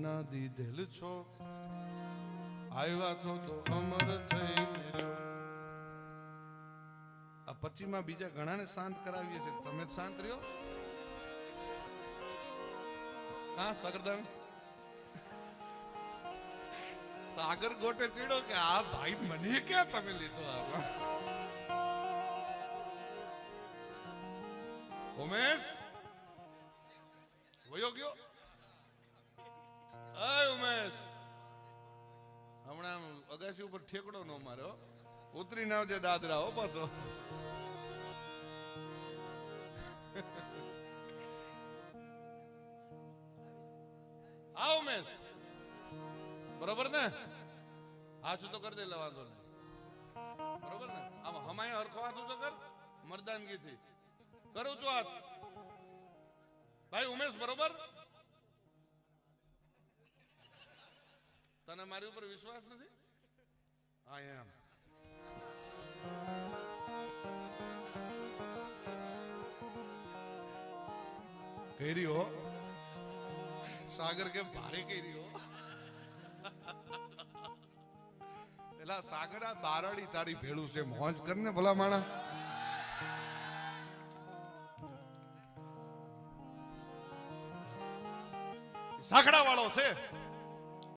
ના દીધેલ છો, આવ્યા છો તો અમર થઈને રહ્યો. આ પચીમાં બીજા ઘણાને શાંત કરાવીએ છે, તમે જ શાંત રહ્યો. હા સગરદાન સાગર ગોટે ચીડો કે આ ભાઈ મને ક્યાં તમે લીધો આમાં. ઉમેશ વયો ગયો. ઉમેશ હમણાં અગાસી ઉપર ઠેકડો નો માર્યો, ઉતરી ના આવજે દાદરા હો પાછો. હા ઉમેશ બરોબર ને, હાથ તો કરી દે વાંધો નહીં. બરોબર ને, આમ હમાય હરખો હાથ તો કર મર્દાનગી થી કરું છું હાથ. ભાઈ ઉમેશ બરોબર, તને મારી ઉપર વિશ્વાસ નથી? હા એમ કહી હો સાગર કે ભારે કહી હો. એલા સાગર આ બારડી તારી ભેળું છે, મોજ કરને ભલા માણા. સાખડા વાળો છે